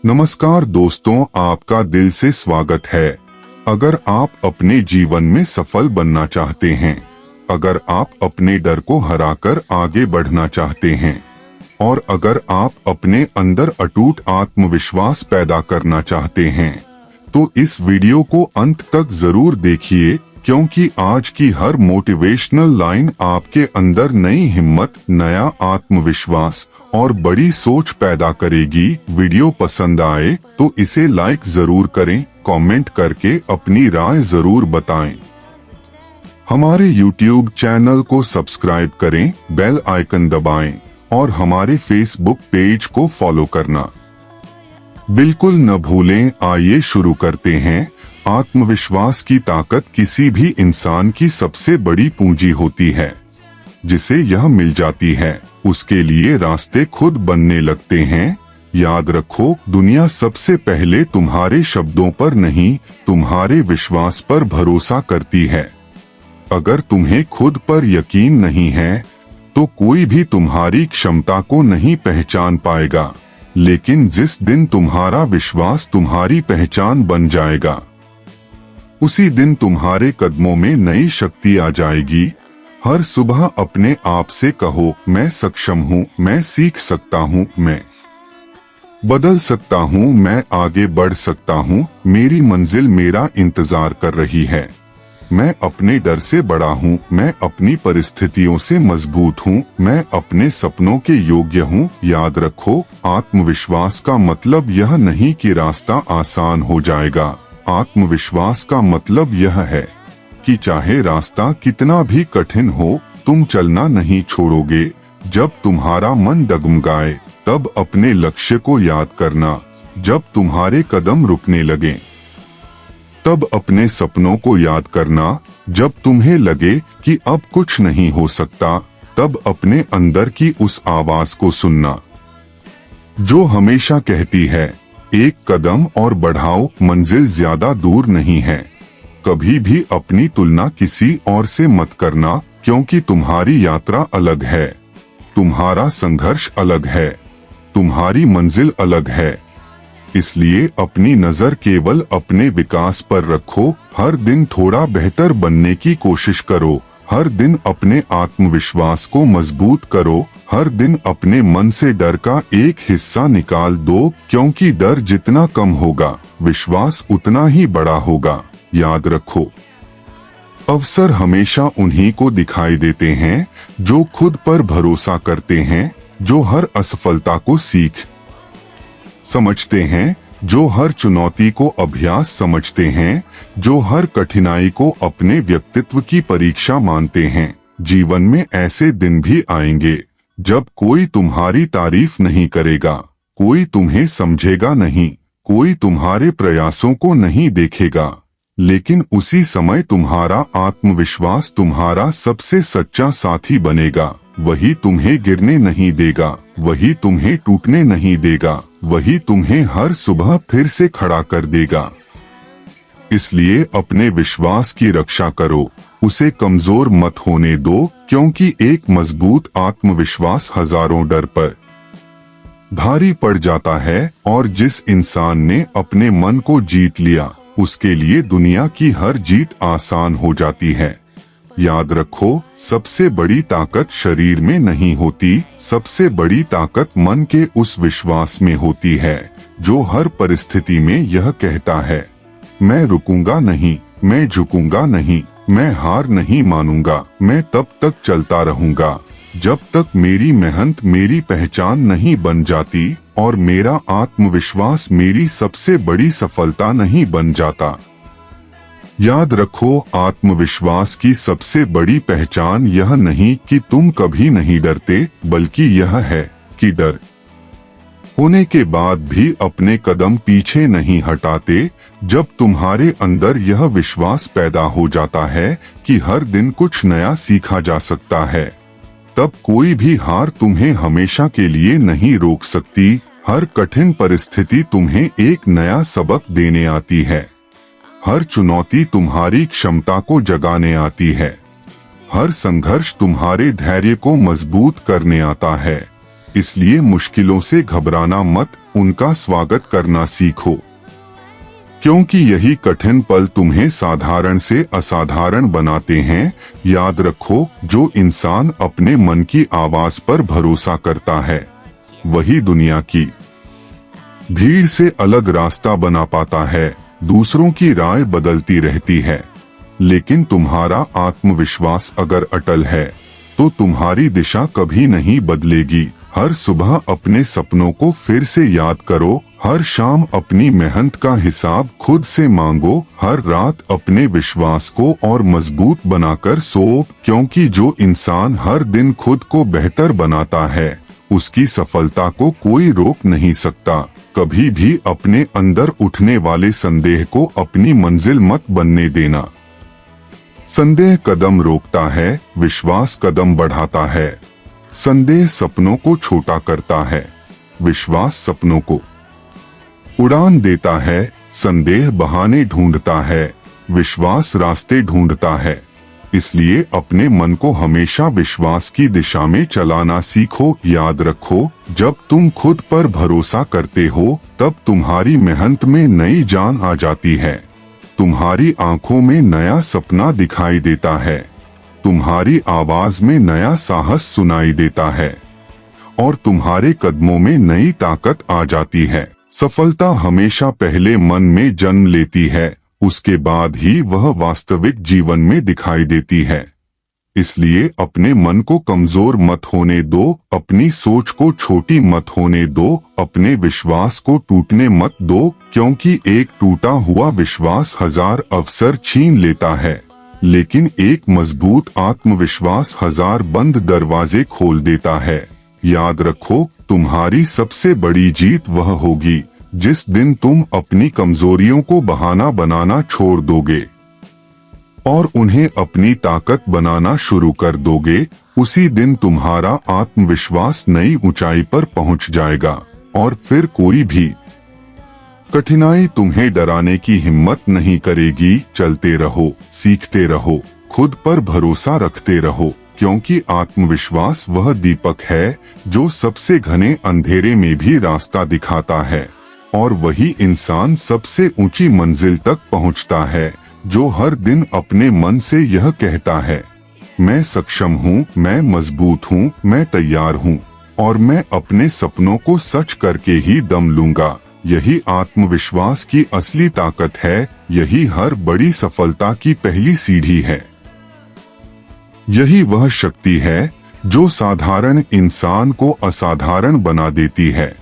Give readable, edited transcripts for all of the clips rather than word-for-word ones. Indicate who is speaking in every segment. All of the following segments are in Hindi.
Speaker 1: नमस्कार दोस्तों, आपका दिल से स्वागत है। अगर आप अपने जीवन में सफल बनना चाहते हैं, अगर आप अपने डर को हराकर आगे बढ़ना चाहते हैं और अगर आप अपने अंदर अटूट आत्मविश्वास पैदा करना चाहते हैं, तो इस वीडियो को अंत तक जरूर देखिए, क्योंकि आज की हर मोटिवेशनल लाइन आपके अंदर नई हिम्मत, नया आत्मविश्वास और बड़ी सोच पैदा करेगी। वीडियो पसंद आए तो इसे लाइक जरूर करें, कमेंट करके अपनी राय जरूर बताएं। हमारे YouTube चैनल को सब्सक्राइब करें, बेल आइकन दबाएं और हमारे फेसबुक पेज को फॉलो करना बिल्कुल न भूलें। आइए शुरू करते हैं। आत्मविश्वास की ताकत किसी भी इंसान की सबसे बड़ी पूंजी होती है। जिसे यह मिल जाती है, उसके लिए रास्ते खुद बनने लगते हैं। याद रखो, दुनिया सबसे पहले तुम्हारे शब्दों पर नहीं, तुम्हारे विश्वास पर भरोसा करती है। अगर तुम्हें खुद पर यकीन नहीं है, तो कोई भी तुम्हारी क्षमता को नहीं पहचान पाएगा। लेकिन जिस दिन तुम्हारा विश्वास तुम्हारी पहचान बन जाएगा, उसी दिन तुम्हारे कदमों में नई शक्ति आ जाएगी। हर सुबह अपने आप से कहो, मैं सक्षम हूँ, मैं सीख सकता हूँ, मैं बदल सकता हूँ, मैं आगे बढ़ सकता हूँ, मेरी मंजिल मेरा इंतजार कर रही है। मैं अपने डर से बड़ा हूँ, मैं अपनी परिस्थितियों से मजबूत हूँ, मैं अपने सपनों के योग्य हूँ। याद रखो, आत्मविश्वास का मतलब यह नहीं कि रास्ता आसान हो जाएगा। आत्मविश्वास का मतलब यह है कि चाहे रास्ता कितना भी कठिन हो, तुम चलना नहीं छोड़ोगे। जब तुम्हारा मन डगमगाए, तब अपने लक्ष्य को याद करना। जब तुम्हारे कदम रुकने लगें, तब अपने सपनों को याद करना। जब तुम्हें लगे कि अब कुछ नहीं हो सकता, तब अपने अंदर की उस आवाज को सुनना, जो हमेशा कहती है, एक कदम और बढ़ाओ, मंजिल ज्यादा दूर नहीं है। कभी भी अपनी तुलना किसी और से मत करना, क्योंकि तुम्हारी यात्रा अलग है, तुम्हारा संघर्ष अलग है, तुम्हारी मंजिल अलग है। इसलिए अपनी नजर केवल अपने विकास पर रखो। हर दिन थोड़ा बेहतर बनने की कोशिश करो। हर दिन अपने आत्मविश्वास को मजबूत करो। हर दिन अपने मन से डर का एक हिस्सा निकाल दो, क्योंकि डर जितना कम होगा, विश्वास उतना ही बड़ा होगा। याद रखो, अवसर हमेशा उन्हीं को दिखाई देते हैं जो खुद पर भरोसा करते हैं, जो हर असफलता को सीख समझते हैं, जो हर चुनौती को अभ्यास समझते हैं, जो हर कठिनाई को अपने व्यक्तित्व की परीक्षा मानते हैं। जीवन में ऐसे दिन भी आएंगे जब कोई तुम्हारी तारीफ नहीं करेगा, कोई तुम्हें समझेगा नहीं, कोई तुम्हारे प्रयासों को नहीं देखेगा। लेकिन उसी समय तुम्हारा आत्मविश्वास तुम्हारा सबसे सच्चा साथी बनेगा। वही तुम्हें गिरने नहीं देगा, वही तुम्हें टूटने नहीं देगा, वही तुम्हें हर सुबह फिर से खड़ा कर देगा। इसलिए अपने विश्वास की रक्षा करो, उसे कमजोर मत होने दो, क्योंकि एक मजबूत आत्मविश्वास हजारों डर पर भारी पड़ जाता है। और जिस इंसान ने अपने मन को जीत लिया, उसके लिए दुनिया की हर जीत आसान हो जाती है। याद रखो, सबसे बड़ी ताकत शरीर में नहीं होती, सबसे बड़ी ताकत मन के उस विश्वास में होती है, जो हर परिस्थिति में यह कहता है, मैं रुकूंगा नहीं, मैं झुकूंगा नहीं, मैं हार नहीं मानूंगा, मैं तब तक चलता रहूंगा जब तक मेरी मेहनत मेरी पहचान नहीं बन जाती और मेरा आत्मविश्वास मेरी सबसे बड़ी सफलता नहीं बन जाता। याद रखो, आत्मविश्वास की सबसे बड़ी पहचान यह नहीं कि तुम कभी नहीं डरते, बल्कि यह है कि डर होने के बाद भी अपने कदम पीछे नहीं हटाते। जब तुम्हारे अंदर यह विश्वास पैदा हो जाता है कि हर दिन कुछ नया सीखा जा सकता है, तब कोई भी हार तुम्हें हमेशा के लिए नहीं रोक सकती। हर कठिन परिस्थिति तुम्हें एक नया सबक देने आती है। हर चुनौती तुम्हारी क्षमता को जगाने आती है। हर संघर्ष तुम्हारे धैर्य को मजबूत करने आता है। इसलिए मुश्किलों से घबराना मत, उनका स्वागत करना सीखो, क्योंकि यही कठिन पल तुम्हें साधारण से असाधारण बनाते हैं। याद रखो, जो इंसान अपने मन की आवाज पर भरोसा करता है वही दुनिया की भीड़ से अलग रास्ता बना पाता है। दूसरों की राय बदलती रहती है, लेकिन तुम्हारा आत्मविश्वास अगर अटल है तो तुम्हारी दिशा कभी नहीं बदलेगी। हर सुबह अपने सपनों को फिर से याद करो, हर शाम अपनी मेहनत का हिसाब खुद से मांगो, हर रात अपने विश्वास को और मजबूत बनाकर सो, क्योंकि जो इंसान हर दिन खुद को बेहतर बनाता है उसकी सफलता को कोई रोक नहीं सकता। कभी भी अपने अंदर उठने वाले संदेह को अपनी मंजिल मत बनने देना। संदेह कदम रोकता है, विश्वास कदम बढ़ाता है। संदेह सपनों को छोटा करता है, विश्वास सपनों को उड़ान देता है। संदेह बहाने ढूंढता है, विश्वास रास्ते ढूंढता है। इसलिए अपने मन को हमेशा विश्वास की दिशा में चलाना सीखो। याद रखो, जब तुम खुद पर भरोसा करते हो तब तुम्हारी मेहनत में नई जान आ जाती है। तुम्हारी आंखों में नया सपना दिखाई देता है, तुम्हारी आवाज में नया साहस सुनाई देता है और तुम्हारे कदमों में नई ताकत आ जाती है। सफलता हमेशा पहले मन में जन्म लेती है, उसके बाद ही वह वास्तविक जीवन में दिखाई देती है। इसलिए अपने मन को कमजोर मत होने दो, अपनी सोच को छोटी मत होने दो, अपने विश्वास को टूटने मत दो, क्योंकि एक टूटा हुआ विश्वास 1000 अवसर छीन लेता है, लेकिन एक मजबूत आत्मविश्वास 1000 बंद दरवाजे खोल देता है। याद रखो, तुम्हारी सबसे बड़ी जीत वह होगी जिस दिन तुम अपनी कमजोरियों को बहाना बनाना छोड़ दोगे और उन्हें अपनी ताकत बनाना शुरू कर दोगे। उसी दिन तुम्हारा आत्मविश्वास नई ऊंचाई पर पहुंच जाएगा और फिर कोई भी कठिनाई तुम्हें डराने की हिम्मत नहीं करेगी। चलते रहो, सीखते रहो, खुद पर भरोसा रखते रहो, क्योंकि आत्मविश्वास वह दीपक है जो सबसे घने अंधेरे में भी रास्ता दिखाता है और वही इंसान सबसे ऊंची मंजिल तक पहुंचता है जो हर दिन अपने मन से यह कहता है, मैं सक्षम हूँ, मैं मजबूत हूँ, मैं तैयार हूँ और मैं अपने सपनों को सच करके ही दम लूंगा। यही आत्मविश्वास की असली ताकत है, यही हर बड़ी सफलता की पहली सीढ़ी है। यही वह शक्ति है जो साधारण इंसान को असाधारण बना देती है।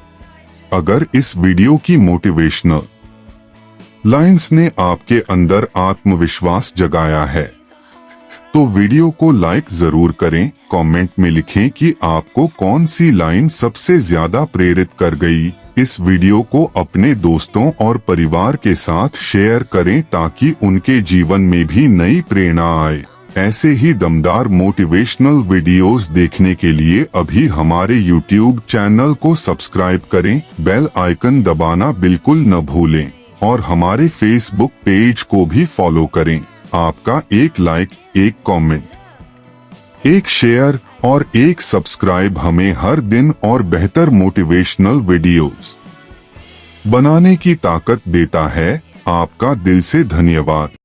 Speaker 1: अगर इस वीडियो की मोटिवेशनल लाइंस ने आपके अंदर आत्मविश्वास जगाया है तो वीडियो को लाइक जरूर करें। कमेंट में लिखें कि आपको कौन सी लाइन सबसे ज्यादा प्रेरित कर गई। इस वीडियो को अपने दोस्तों और परिवार के साथ शेयर करें ताकि उनके जीवन में भी नई प्रेरणा आए। ऐसे ही दमदार मोटिवेशनल वीडियोस देखने के लिए अभी हमारे YouTube चैनल को सब्सक्राइब करें, बेल आइकन दबाना बिल्कुल न भूलें और हमारे Facebook पेज को भी फॉलो करें। आपका एक लाइक, एक कमेंट, एक शेयर और एक सब्सक्राइब हमें हर दिन और बेहतर मोटिवेशनल वीडियोस बनाने की ताकत देता है। आपका दिल से धन्यवाद।